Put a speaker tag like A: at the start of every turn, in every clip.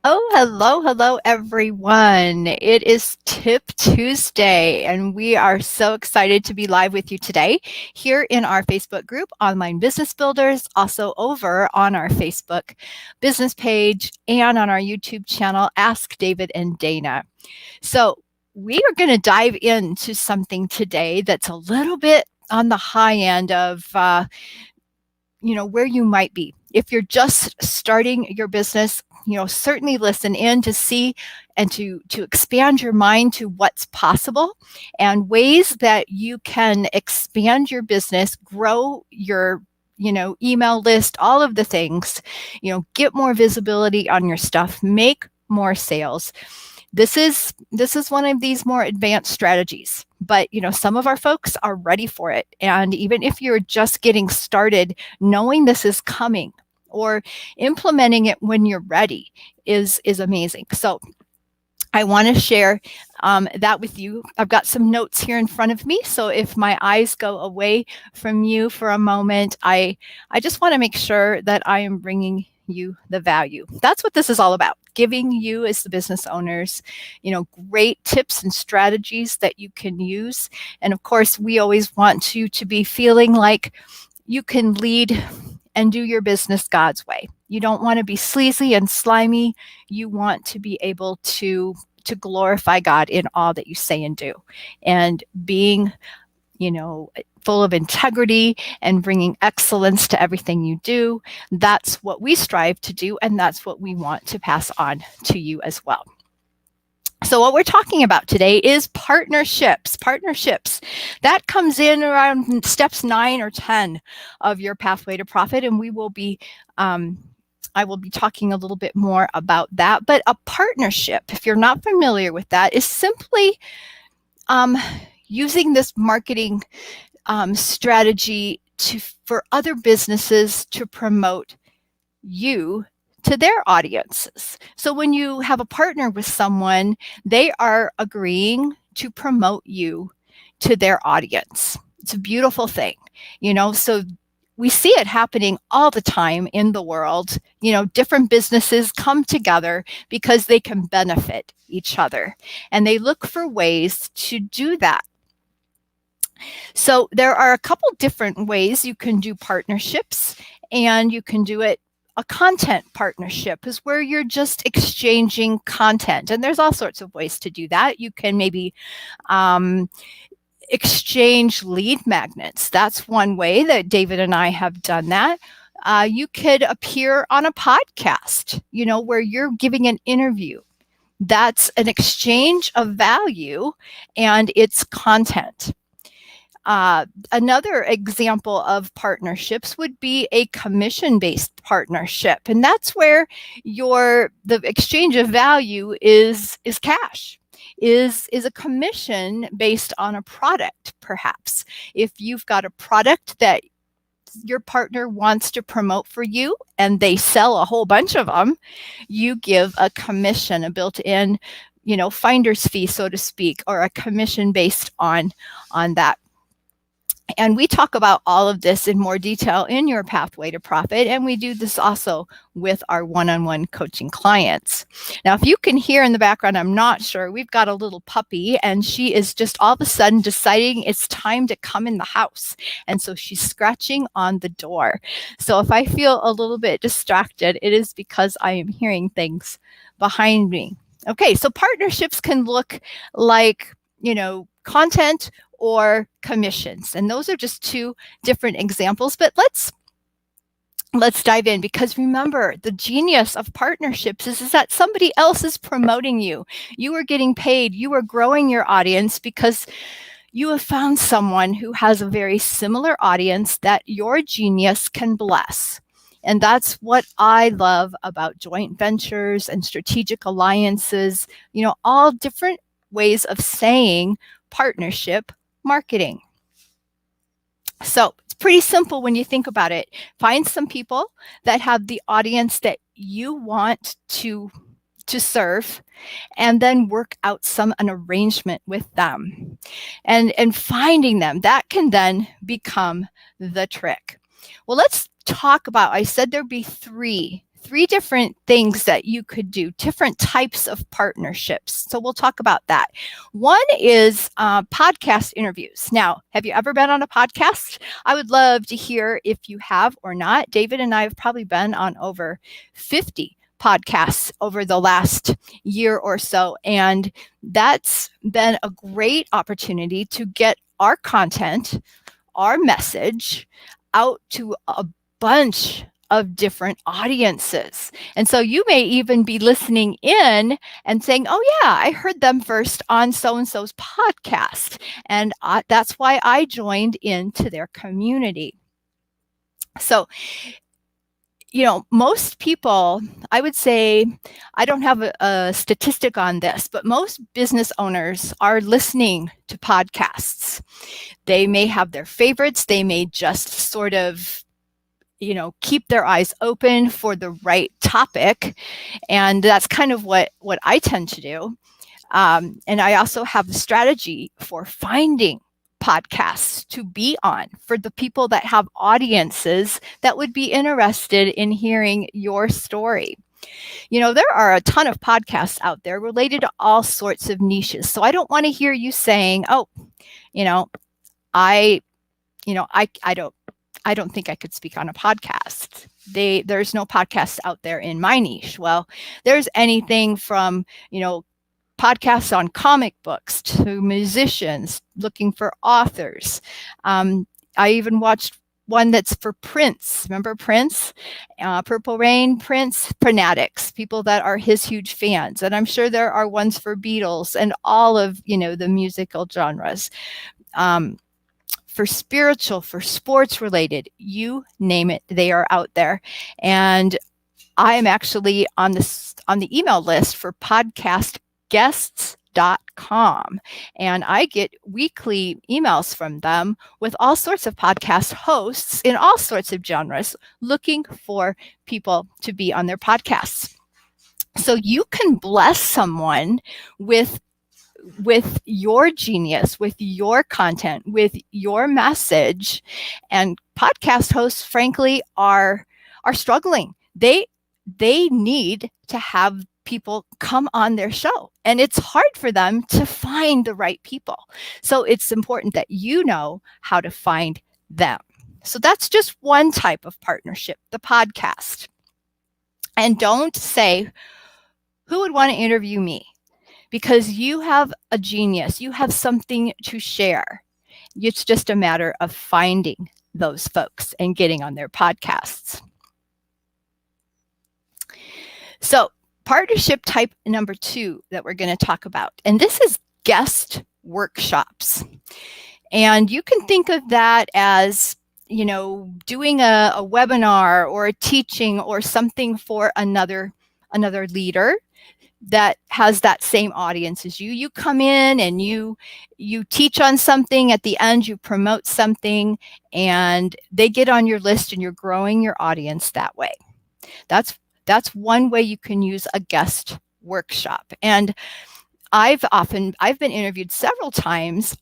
A: Oh, hello, everyone. It is Tip Tuesday, and we are so excited to be live with you today here in our Facebook group, Online Business Builders, also over on our Facebook business page and on our YouTube channel, Ask David and Dana. So, we are going to dive into something today that's a little bit on the high end of where you might be. If you're just starting your business, certainly listen in to see and to expand your mind to what's possible and ways that you can expand your business, grow your email list, all of the things, get more visibility on your stuff, make more sales. This is one of these more advanced strategies, but some of our folks are ready for it. And even if you're just getting started, knowing this is coming or implementing it when you're ready is amazing. So I want to share that with you. I've got some notes here in front of me. So if my eyes go away from you for a moment, I just want to make sure that I am bringing you the value. That's what this is all about. Giving you as the business owners, great tips and strategies that you can use. And of course, we always want you to be feeling like you can lead and do your business God's way. You don't want to be sleazy and slimy. You want to be able to glorify God in all that you say and do. And being, full of integrity and bringing excellence to everything you do. That's what we strive to do, and that's what we want to pass on to you as well. So what we're talking about today is partnerships. Partnerships. That comes in around steps 9 or 10 of your pathway to profit, and we will be I will be talking a little bit more about that. But a partnership, if you're not familiar with that, is simply using this marketing strategy for other businesses to promote you to their audiences. So when you have a partner with someone, they are agreeing to promote you to their audience. It's a beautiful thing, so we see it happening all the time in the world. Different businesses come together because they can benefit each other, and they look for ways to do that. So there are a couple different ways you can do partnerships, and you can do it. A content partnership is where you're just exchanging content, and there's all sorts of ways to do that. You can maybe exchange lead magnets. That's one way that David and I have done that. You could appear on a podcast, where you're giving an interview. That's an exchange of value, and it's content. Another example of partnerships would be a commission-based partnership, and that's where the exchange of value is cash, is a commission based on a product, perhaps. If you've got a product that your partner wants to promote for you and they sell a whole bunch of them, you give a commission, a built-in, finder's fee, so to speak, or a commission based on that. And we talk about all of this in more detail in your pathway to profit. And we do this also with our one-on-one coaching clients. Now, if you can hear in the background, I'm not sure, we've got a little puppy, and she is just all of a sudden deciding it's time to come in the house. And so she's scratching on the door. So if I feel a little bit distracted, it is because I am hearing things behind me. Okay, so partnerships can look like, content or commissions. And those are just two different examples, but let's dive in, because remember, the genius of partnerships is that somebody else is promoting you. You are getting paid. You are growing your audience because you have found someone who has a very similar audience that your genius can bless. And that's what I love about joint ventures and strategic alliances, all different ways of saying partnership marketing. So it's pretty simple when you think about it. Find some people that have the audience that you want to serve, and then work out an arrangement with them. And finding them, that can then become the trick. Well, let's talk about, I said there'd be three three different things that you could do, different types of partnerships. So we'll talk about that. One is podcast interviews. Now, have you ever been on a podcast? I would love to hear if you have or not. David and I have probably been on over 50 podcasts over the last year or so. And that's been a great opportunity to get our content, our message out to a bunch of different audiences. And so you may even be listening in and saying, oh yeah, I heard them first on so-and-so's podcast. And that's why I joined into their community. So, most people, I would say, I don't have a statistic on this, but most business owners are listening to podcasts. They may have their favorites. They may just sort of, keep their eyes open for the right topic. And that's kind of what I tend to do. And I also have a strategy for finding podcasts to be on for the people that have audiences that would be interested in hearing your story. There are a ton of podcasts out there related to all sorts of niches. So I don't want to hear you saying, oh, I don't think I could speak on a podcast. There's no podcasts out there in my niche. Well, there's anything from, podcasts on comic books to musicians looking for authors. I even watched one that's for Prince. Remember Prince? Purple Rain, Prince, fanatics, people that are his huge fans. And I'm sure there are ones for Beatles and all of, the musical genres. For spiritual, for sports related, you name it, they are out there. And I am actually on the email list for podcastguests.com. And I get weekly emails from them with all sorts of podcast hosts in all sorts of genres looking for people to be on their podcasts. So you can bless someone with your genius, with your content, with your message. And podcast hosts, frankly, are struggling. They need to have people come on their show, and it's hard for them to find the right people. So it's important that you know how to find them. So that's just one type of partnership, the podcast. And don't say, who would want to interview me? Because you have a genius, you have something to share. It's just a matter of finding those folks and getting on their podcasts. So partnership type number 2 that we're going to talk about, and this is guest workshops. And you can think of that as, doing a webinar or a teaching or something for another leader that has that same audience as you. You come in and you teach on something. At the end, you promote something, and they get on your list, and you're growing your audience that way. That's one way you can use a guest workshop. And I've been interviewed several times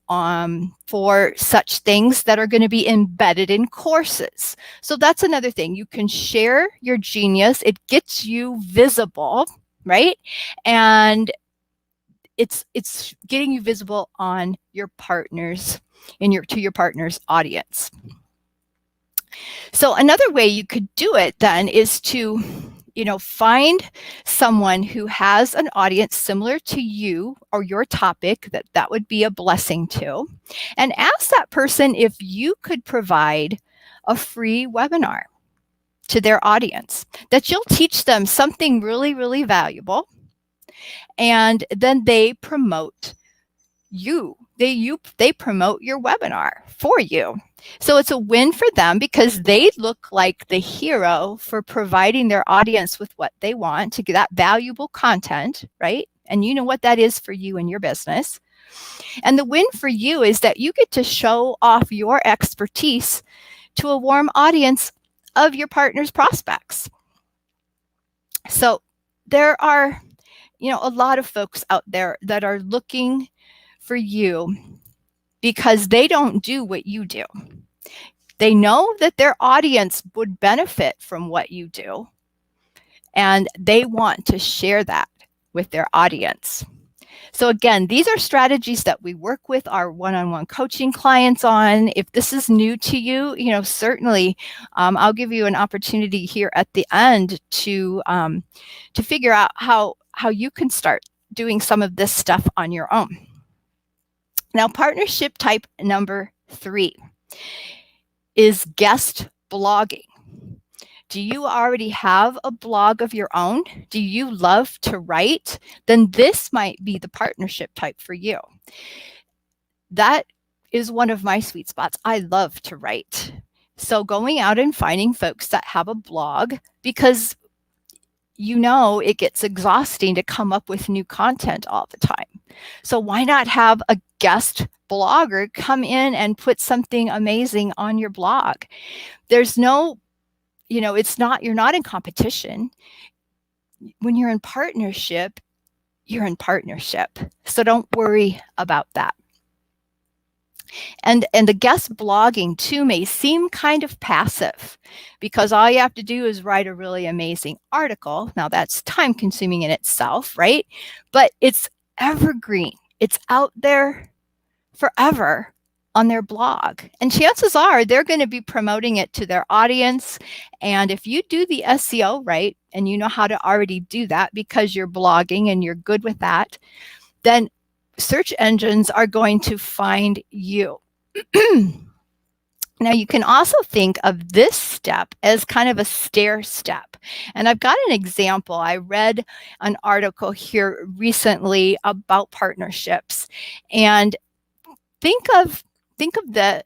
A: for such things that are going to be embedded in courses. So that's another thing. You can share your genius. It gets you visible, right? And it's getting you visible on your partners, to your partner's audience. So another way you could do it then is to, find someone who has an audience similar to you or your topic that would be a blessing to, and ask that person if you could provide a free webinar to their audience, that you'll teach them something really, really valuable, and then they promote you. They promote your webinar for you. So it's a win for them because they look like the hero for providing their audience with what they want to get that valuable content, right? And you know what that is for you and your business. And the win for you is that you get to show off your expertise to a warm audience of your partner's prospects. So there are, a lot of folks out there that are looking for you because they don't do what you do. They know that their audience would benefit from what you do. and they want to share that with their audience. So again, these are strategies that we work with our one-on-one coaching clients on. If this is new to you, certainly I'll give you an opportunity here at the end to figure out how you can start doing some of this stuff on your own. Now, partnership type number 3 is guest blogging. Do you already have a blog of your own? Do you love to write? Then this might be the partnership type for you. That is one of my sweet spots. I love to write. So going out and finding folks that have a blog, because it gets exhausting to come up with new content all the time. So why not have a guest blogger come in and put something amazing on your blog? There's no you're not in competition. When you're in partnership, you're in partnership. So don't worry about that. And the guest blogging too may seem kind of passive, because all you have to do is write a really amazing article. Now that's time consuming in itself, right? But it's evergreen. It's out there forever on their blog. And chances are they're going to be promoting it to their audience. And if you do the SEO right, and you know how to already do that because you're blogging and you're good with that, then search engines are going to find you. Now, you can also think of this step as kind of a stair step. And I've got an example. I read an article here recently about partnerships. And think of the,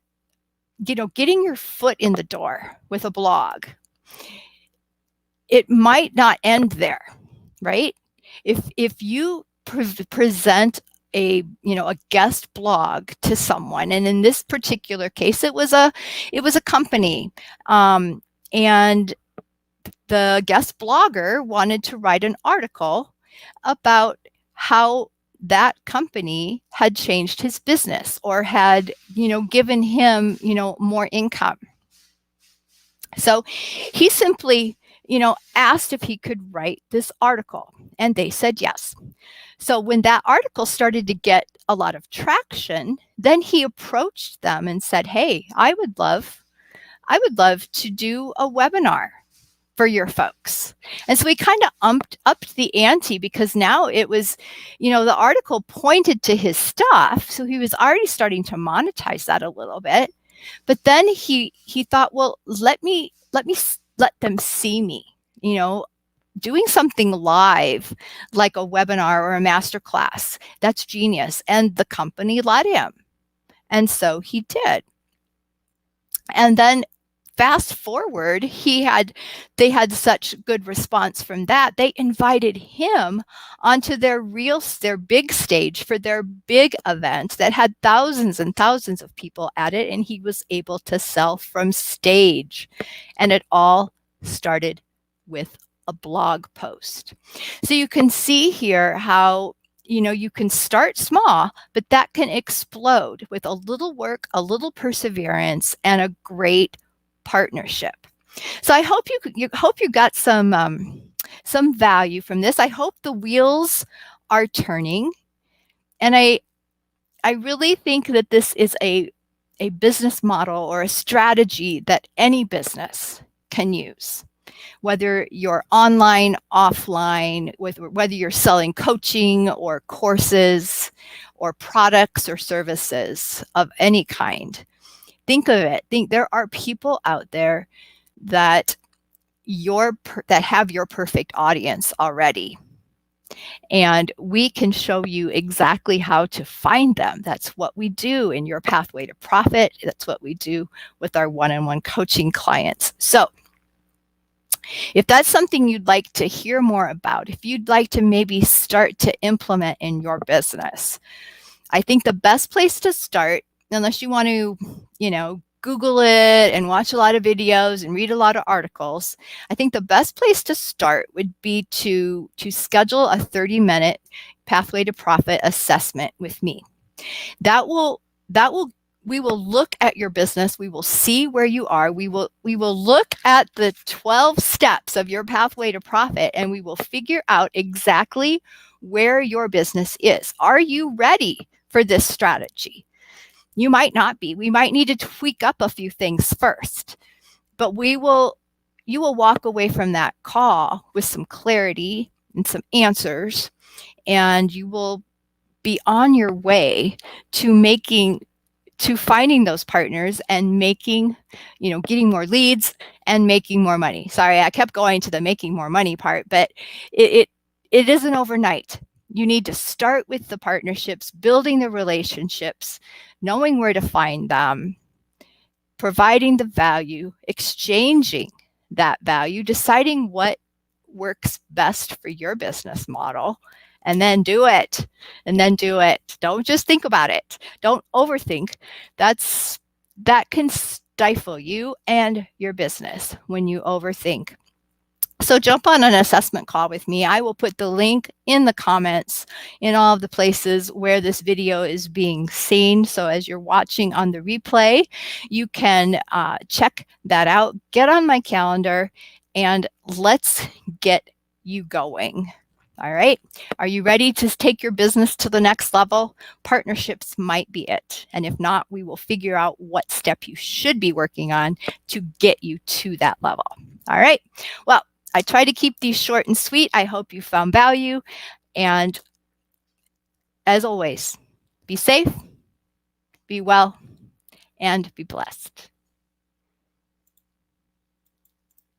A: getting your foot in the door with a blog. It might not end there, right? If you present a guest blog to someone, and in this particular case, it was a company, and the guest blogger wanted to write an article about how that company had changed his business or had, given him, more income. So he simply, asked if he could write this article, and they said yes. So when that article started to get a lot of traction, then he approached them and said, "Hey, I would love to do a webinar for your folks." And so we kind of upped the ante, because now it was, the article pointed to his stuff. So he was already starting to monetize that a little bit. But then he thought, well, let them see me, doing something live like a webinar or a masterclass. That's genius. And the company let him. And so he did. And then fast forward, they had such good response from that. They invited him onto their big stage for their big event that had thousands and thousands of people at it. And he was able to sell from stage. And it all started with a blog post. So you can see here how you can start small, but that can explode with a little work, a little perseverance, and a great partnership. So I hope you got some value from this. I hope the wheels are turning, and I really think that this is a business model or a strategy that any business can use. Whether you're online, offline, whether you're selling coaching or courses or products or services of any kind, think of it. There are people out there that have your perfect audience already. And we can show you exactly how to find them. That's what we do in Your Pathway to Profit. That's what we do with our one-on-one coaching clients. So if that's something you'd like to hear more about, if you'd like to maybe start to implement in your business, I think the best place to start, unless you want to, Google it and watch a lot of videos and read a lot of articles, I think the best place to start would be to schedule a 30-minute Pathway to Profit assessment with me. That will we will look at your business. We will see where you are. We will look at the 12 steps of your pathway to profit, and we will figure out exactly where your business is. Are you ready for this strategy? You might not be. We might need to tweak up a few things first, but you will walk away from that call with some clarity and some answers, and you will be on your way to finding those partners and making, getting more leads and making more money. Sorry, I kept going to the making more money part, but it isn't overnight. You need to start with the partnerships, building the relationships, knowing where to find them, providing the value, exchanging that value, deciding what works best for your business model, and then do it. And then do it. Don't just think about it. Don't overthink. That can stifle you and your business when you overthink. So jump on an assessment call with me. I will put the link in the comments in all of the places where this video is being seen. So as you're watching on the replay, you can check that out, get on my calendar, and let's get you going. All right. Are you ready to take your business to the next level? Partnerships might be it. And if not, we will figure out what step you should be working on to get you to that level. All right. Well, I try to keep these short and sweet. I hope you found value. And as always, be safe, be well, and be blessed.